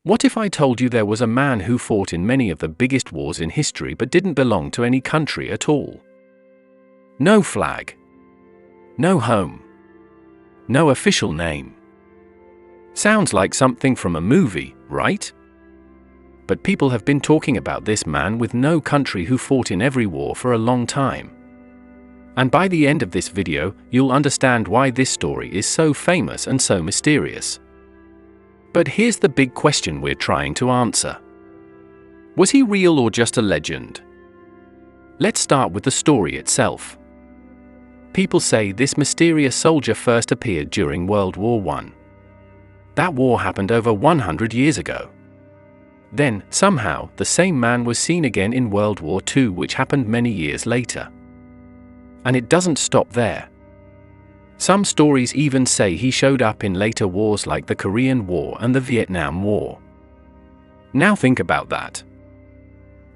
What if I told you there was a man who fought in many of the biggest wars in history but didn't belong to any country at all? No flag. No home. No official name. Sounds like something from a movie, right? But people have been talking about this man with no country who fought in every war for a long time. And by the end of this video, you'll understand why this story is so famous and so mysterious. But here's the big question we're trying to answer. Was he real or just a legend? Let's start with the story itself. People say this mysterious soldier first appeared during World War I. That war happened over 100 years ago. Then, somehow, the same man was seen again in World War II, which happened many years later. And it doesn't stop there. Some stories even say he showed up in later wars like the Korean War and the Vietnam War. Now think about that.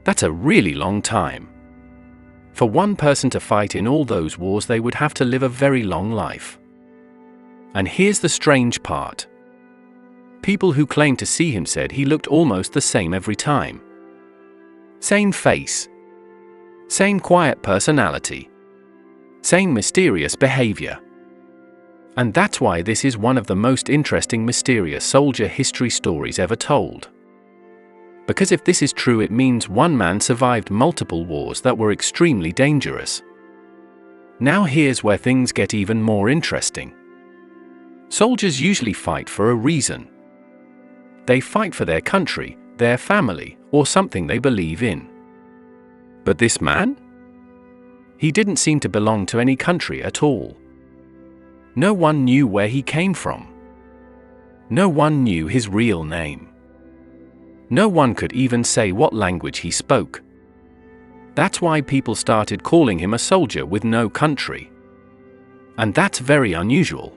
That's a really long time. For one person to fight in all those wars, they would have to live a very long life. And here's the strange part. People who claimed to see him said he looked almost the same every time. Same face. Same quiet personality. Same mysterious behavior. And that's why this is one of the most interesting mysterious soldier history stories ever told. Because if this is true, it means one man survived multiple wars that were extremely dangerous. Now here's where things get even more interesting. Soldiers usually fight for a reason. They fight for their country, their family, or something they believe in. But this man? He didn't seem to belong to any country at all. No one knew where he came from. No one knew his real name. No one could even say what language he spoke. That's why people started calling him a soldier with no country. And that's very unusual.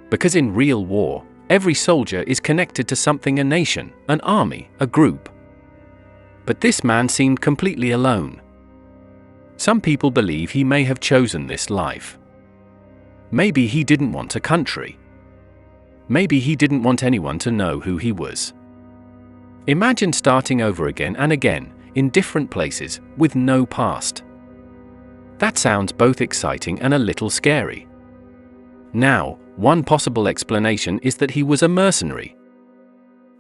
Because in real war, every soldier is connected to something: a nation, an army, a group. But this man seemed completely alone. Some people believe he may have chosen this life. Maybe he didn't want a country. Maybe he didn't want anyone to know who he was. Imagine starting over again and again, in different places, with no past. That sounds both exciting and a little scary. Now, one possible explanation is that he was a mercenary.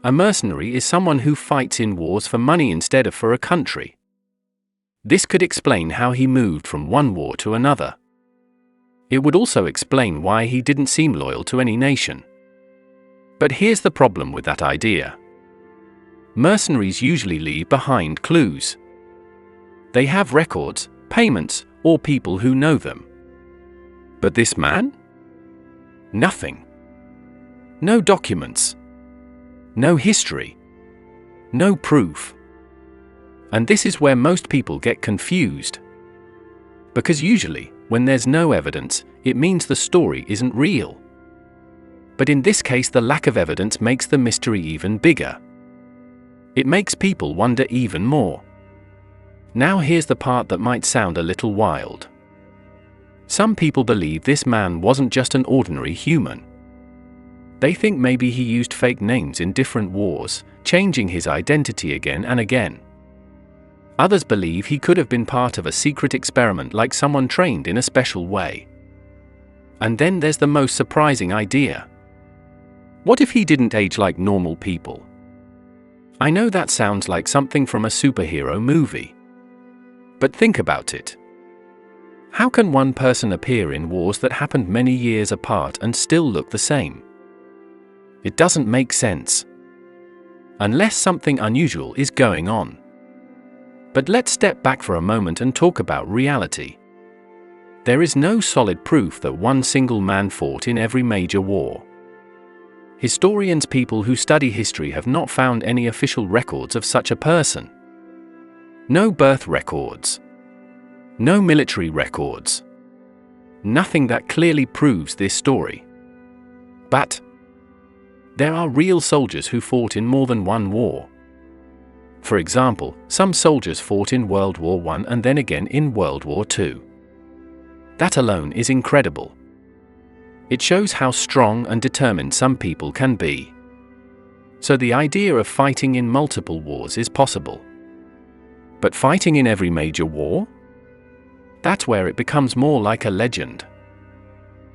A mercenary is someone who fights in wars for money instead of for a country. This could explain how he moved from one war to another. It would also explain why he didn't seem loyal to any nation. But here's the problem with that idea. Mercenaries usually leave behind clues. They have records, payments, or people who know them. But this man? Nothing. No documents. No history. No proof. And this is where most people get confused. Because usually, when there's no evidence, it means the story isn't real. But in this case, the lack of evidence makes the mystery even bigger. It makes people wonder even more. Now here's the part that might sound a little wild. Some people believe this man wasn't just an ordinary human. They think maybe he used fake names in different wars, changing his identity again and again. Others believe he could have been part of a secret experiment, like someone trained in a special way. And then there's the most surprising idea. What if he didn't age like normal people? I know that sounds like something from a superhero movie. But think about it. How can one person appear in wars that happened many years apart and still look the same? It doesn't make sense. Unless something unusual is going on. But let's step back for a moment and talk about reality. There is no solid proof that one single man fought in every major war. Historians, people who study history, have not found any official records of such a person. No birth records. No military records. Nothing that clearly proves this story. But there are real soldiers who fought in more than one war. For example, some soldiers fought in World War I and then again in World War II. That alone is incredible. It shows how strong and determined some people can be. So the idea of fighting in multiple wars is possible. But fighting in every major war? That's where it becomes more like a legend.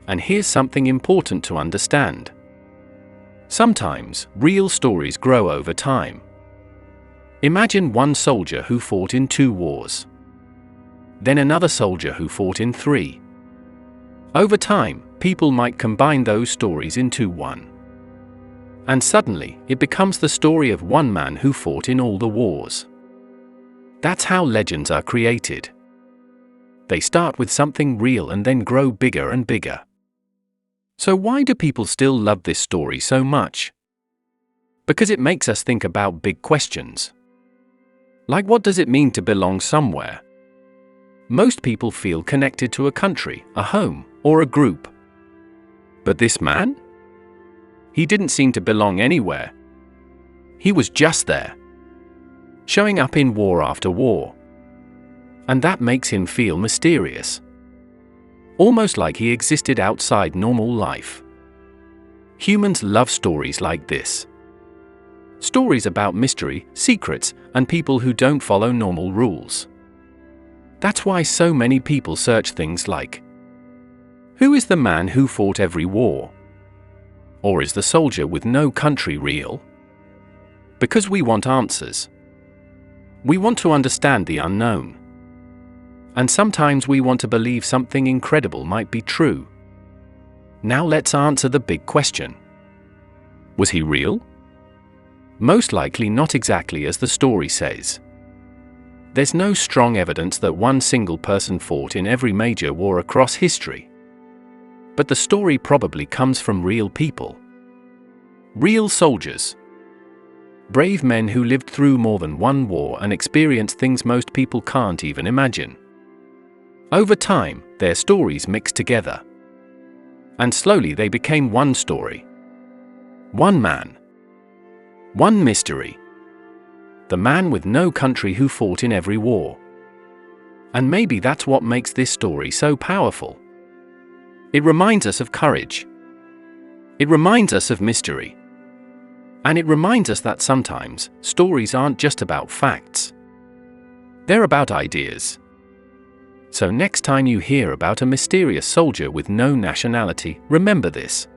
And here's something important to understand. Sometimes, real stories grow over time. Imagine one soldier who fought in 2 wars. Then another soldier who fought in 3. Over time, people might combine those stories into one. And suddenly, it becomes the story of one man who fought in all the wars. That's how legends are created. They start with something real and then grow bigger and bigger. So why do people still love this story so much? Because it makes us think about big questions. Like, what does it mean to belong somewhere? Most people feel connected to a country, a home, or a group. But this man? He didn't seem to belong anywhere. He was just there, showing up in war after war. And that makes him feel mysterious. Almost like he existed outside normal life. Humans love stories like this. Stories about mystery, secrets, and people who don't follow normal rules. That's why so many people search things like, who is the man who fought every war? Or is the soldier with no country real? Because we want answers. We want to understand the unknown. And sometimes we want to believe something incredible might be true. Now let's answer the big question. Was he real? Most likely not exactly as the story says. There's no strong evidence that one single person fought in every major war across history. But the story probably comes from real people. Real soldiers. Brave men who lived through more than one war and experienced things most people can't even imagine. Over time, their stories mixed together. And slowly they became one story. One man. One mystery. The man with no country who fought in every war. And maybe that's what makes this story so powerful. It reminds us of courage. It reminds us of mystery. And it reminds us that sometimes, stories aren't just about facts. They're about ideas. So next time you hear about a mysterious soldier with no nationality, remember this.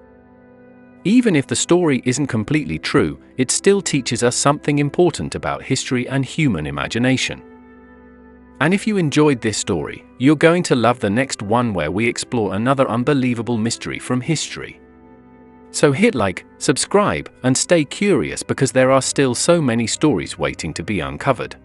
Even if the story isn't completely true, it still teaches us something important about history and human imagination. And if you enjoyed this story, you're going to love the next one where we explore another unbelievable mystery from history. So hit like, subscribe, and stay curious because there are still so many stories waiting to be uncovered.